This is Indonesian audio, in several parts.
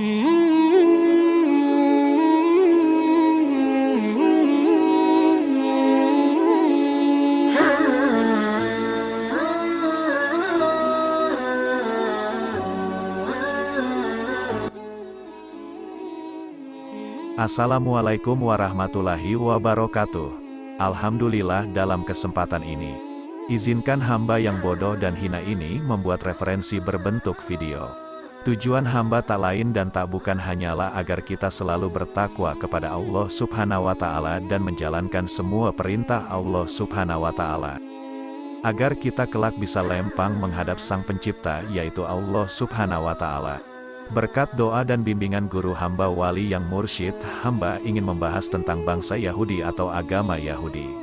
Assalamualaikum warahmatullahi wabarakatuh. Alhamdulillah, dalam kesempatan ini, izinkan hamba yang bodoh dan hina ini membuat referensi berbentuk video. Tujuan hamba tak lain dan tak bukan hanyalah agar kita selalu bertakwa kepada Allah Subhanahu wa Ta'ala dan menjalankan semua perintah Allah Subhanahu wa Ta'ala, agar kita kelak bisa lempang menghadap Sang Pencipta, yaitu Allah Subhanahu wa Ta'ala. Berkat doa dan bimbingan guru hamba wali yang mursyid, hamba ingin membahas tentang bangsa Yahudi atau agama Yahudi.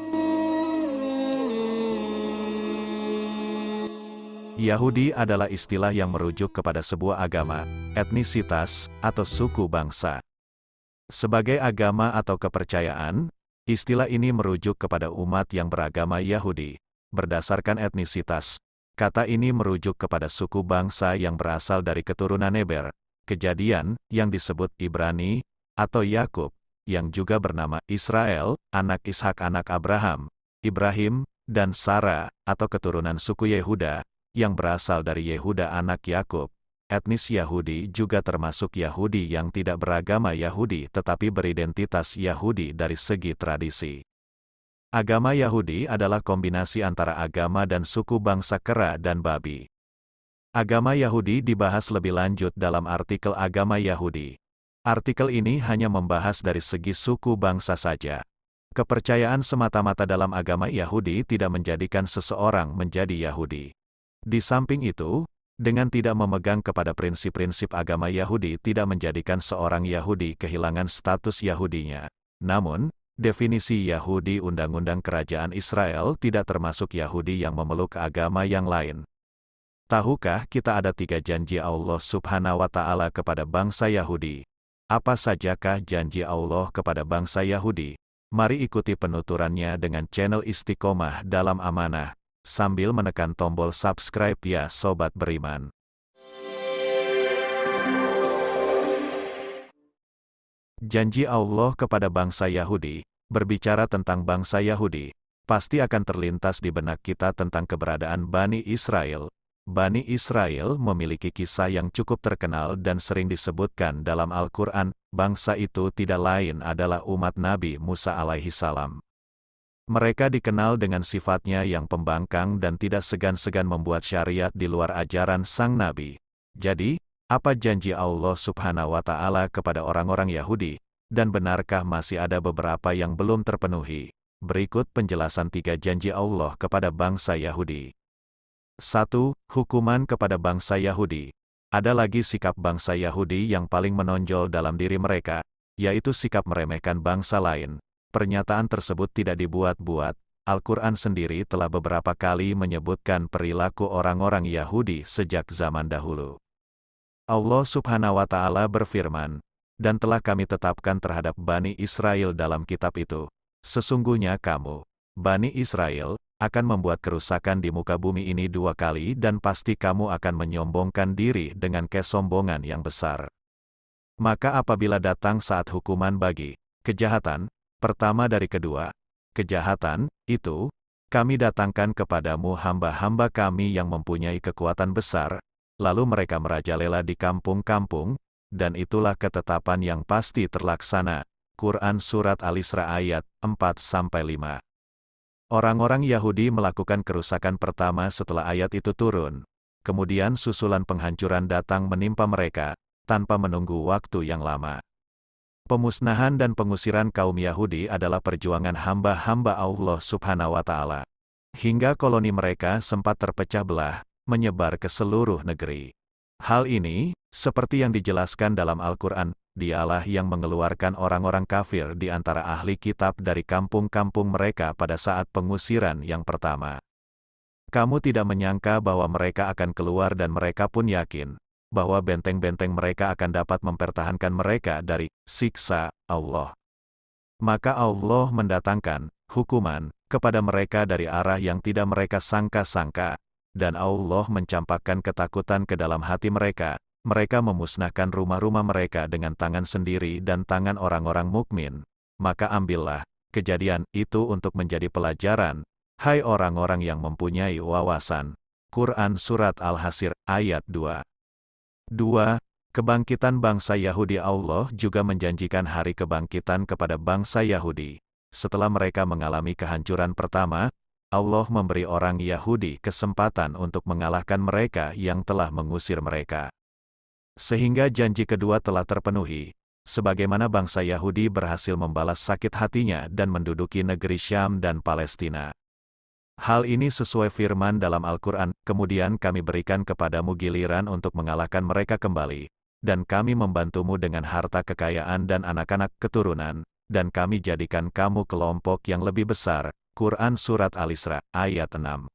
Yahudi adalah istilah yang merujuk kepada sebuah agama, etnisitas, atau suku bangsa. Sebagai agama atau kepercayaan, istilah ini merujuk kepada umat yang beragama Yahudi. Berdasarkan etnisitas, kata ini merujuk kepada suku bangsa yang berasal dari keturunan Eber, Kejadian, yang disebut Ibrani, atau Yakub, yang juga bernama Israel, anak Ishak anak Abraham, Ibrahim, dan Sarah, atau keturunan suku Yehuda, yang berasal dari Yehuda anak Yakub. Etnis Yahudi juga termasuk Yahudi yang tidak beragama Yahudi tetapi beridentitas Yahudi dari segi tradisi. Agama Yahudi adalah kombinasi antara agama dan suku bangsa kera dan babi. Agama Yahudi dibahas lebih lanjut dalam artikel Agama Yahudi. Artikel ini hanya membahas dari segi suku bangsa saja. Kepercayaan semata-mata dalam agama Yahudi tidak menjadikan seseorang menjadi Yahudi. Di samping itu, dengan tidak memegang kepada prinsip-prinsip agama Yahudi tidak menjadikan seorang Yahudi kehilangan status Yahudinya. Namun, definisi Yahudi Undang-Undang Kerajaan Israel tidak termasuk Yahudi yang memeluk agama yang lain. Tahukah kita ada 3 janji Allah Subhanahu wa Ta'ala kepada bangsa Yahudi? Apa sajakah janji Allah kepada bangsa Yahudi? Mari ikuti penuturannya dengan channel Istiqomah dalam Amanah, sambil menekan tombol subscribe ya sobat beriman. Janji Allah kepada bangsa Yahudi. Berbicara tentang bangsa Yahudi, pasti akan terlintas di benak kita tentang keberadaan Bani Israel. Bani Israel memiliki kisah yang cukup terkenal dan sering disebutkan dalam Al-Quran. Bangsa itu tidak lain adalah umat Nabi Musa alaihi salam. Mereka dikenal dengan sifatnya yang pembangkang dan tidak segan-segan membuat syariat di luar ajaran sang Nabi. Jadi, apa janji Allah Subhanahu wa Ta'ala kepada orang-orang Yahudi? Dan benarkah masih ada beberapa yang belum terpenuhi? Berikut penjelasan 3 janji Allah kepada bangsa Yahudi. 1. Hukuman kepada bangsa Yahudi. Ada lagi sikap bangsa Yahudi yang paling menonjol dalam diri mereka, yaitu sikap meremehkan bangsa lain. Pernyataan tersebut tidak dibuat-buat. Al-Quran sendiri telah beberapa kali menyebutkan perilaku orang-orang Yahudi sejak zaman dahulu. Allah Subhanahu wa Ta'ala berfirman, "Dan telah kami tetapkan terhadap Bani Israel dalam kitab itu, sesungguhnya kamu, Bani Israel, akan membuat kerusakan di muka bumi ini 2 kali dan pasti kamu akan menyombongkan diri dengan kesombongan yang besar. Maka apabila datang saat hukuman bagi kejahatan, pertama dari kedua kejahatan itu, kami datangkan kepadamu hamba-hamba kami yang mempunyai kekuatan besar, lalu mereka merajalela di kampung-kampung, dan itulah ketetapan yang pasti terlaksana." Quran Surat Al-Isra ayat 4-5. Orang-orang Yahudi melakukan kerusakan pertama setelah ayat itu turun. Kemudian susulan penghancuran datang menimpa mereka, tanpa menunggu waktu yang lama. Pemusnahan dan pengusiran kaum Yahudi adalah perjuangan hamba-hamba Allah Subhanahu wa Ta'ala. Hingga koloni mereka sempat terpecah belah, menyebar ke seluruh negeri. Hal ini, seperti yang dijelaskan dalam Al-Quran, Dialah yang mengeluarkan orang-orang kafir di antara ahli kitab dari kampung-kampung mereka pada saat pengusiran yang pertama. Kamu tidak menyangka bahwa mereka akan keluar dan mereka pun yakin bahwa benteng-benteng mereka akan dapat mempertahankan mereka dari siksa Allah. Maka Allah mendatangkan hukuman kepada mereka dari arah yang tidak mereka sangka-sangka, dan Allah mencampakkan ketakutan ke dalam hati mereka, mereka memusnahkan rumah-rumah mereka dengan tangan sendiri dan tangan orang-orang mukmin. Maka ambillah kejadian itu untuk menjadi pelajaran, hai orang-orang yang mempunyai wawasan. Quran Surat Al-Hasyr, ayat 2. 2. Kebangkitan bangsa Yahudi. Allah juga menjanjikan hari kebangkitan kepada bangsa Yahudi. Setelah mereka mengalami kehancuran pertama, Allah memberi orang Yahudi kesempatan untuk mengalahkan mereka yang telah mengusir mereka. Sehingga janji kedua telah terpenuhi, sebagaimana bangsa Yahudi berhasil membalas sakit hatinya dan menduduki negeri Syam dan Palestina. Hal ini sesuai firman dalam Al-Quran, kemudian kami berikan kepadamu giliran untuk mengalahkan mereka kembali, dan kami membantumu dengan harta kekayaan dan anak-anak keturunan, dan kami jadikan kamu kelompok yang lebih besar. Quran Surat Al-Isra, ayat 6.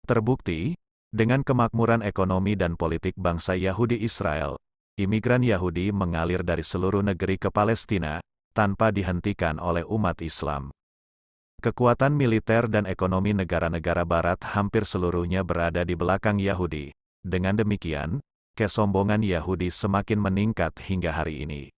Terbukti, dengan kemakmuran ekonomi dan politik bangsa Yahudi Israel, imigran Yahudi mengalir dari seluruh negeri ke Palestina, tanpa dihentikan oleh umat Islam. Kekuatan militer dan ekonomi negara-negara Barat hampir seluruhnya berada di belakang Yahudi. Dengan demikian, kesombongan Yahudi semakin meningkat hingga hari ini.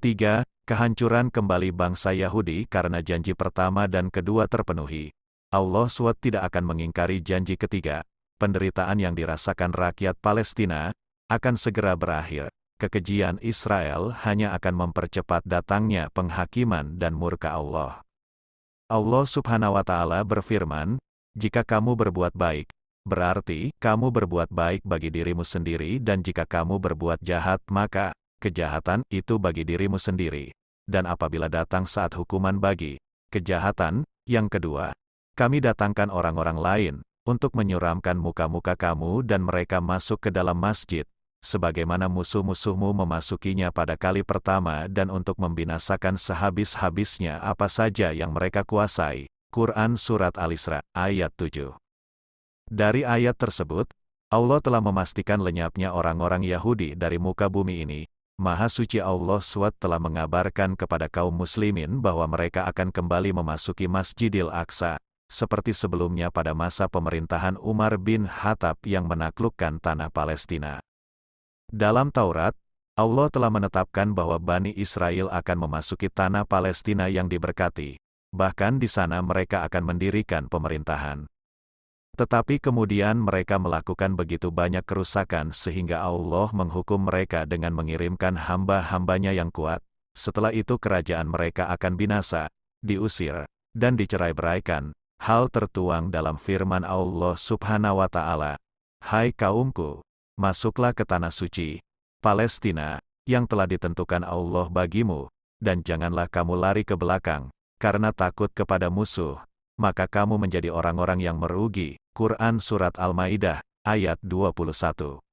3. Kehancuran kembali bangsa Yahudi karena janji pertama dan kedua terpenuhi. Allah SWT tidak akan mengingkari janji ketiga. Penderitaan yang dirasakan rakyat Palestina akan segera berakhir. Kekejian Israel hanya akan mempercepat datangnya penghakiman dan murka Allah. Allah Subhanahu wa Ta'ala berfirman, "Jika kamu berbuat baik, berarti kamu berbuat baik bagi dirimu sendiri, dan jika kamu berbuat jahat, maka kejahatan itu bagi dirimu sendiri. Dan apabila datang saat hukuman bagi kejahatan yang kedua, kami datangkan orang-orang lain untuk menyuramkan muka-muka kamu dan mereka masuk ke dalam masjid, sebagaimana musuh-musuhmu memasukinya pada kali pertama dan untuk membinasakan sehabis-habisnya apa saja yang mereka kuasai." Quran Surat Al-Isra, ayat 7. Dari ayat tersebut, Allah telah memastikan lenyapnya orang-orang Yahudi dari muka bumi ini. Maha Suci Allah SWT telah mengabarkan kepada kaum muslimin bahwa mereka akan kembali memasuki Masjidil Aqsa, seperti sebelumnya pada masa pemerintahan Umar bin Khattab yang menaklukkan tanah Palestina. Dalam Taurat, Allah telah menetapkan bahwa Bani Israel akan memasuki tanah Palestina yang diberkati. Bahkan di sana mereka akan mendirikan pemerintahan. Tetapi kemudian mereka melakukan begitu banyak kerusakan sehingga Allah menghukum mereka dengan mengirimkan hamba-hambanya yang kuat. Setelah itu kerajaan mereka akan binasa, diusir, dan dicerai-beraikan. Hal tertuang dalam firman Allah Subhanahu wa Ta'ala, "Hai kaumku, masuklah ke tanah suci, Palestina, yang telah ditentukan Allah bagimu, dan janganlah kamu lari ke belakang, karena takut kepada musuh, maka kamu menjadi orang-orang yang merugi." Quran Surat Al-Maidah, ayat 21.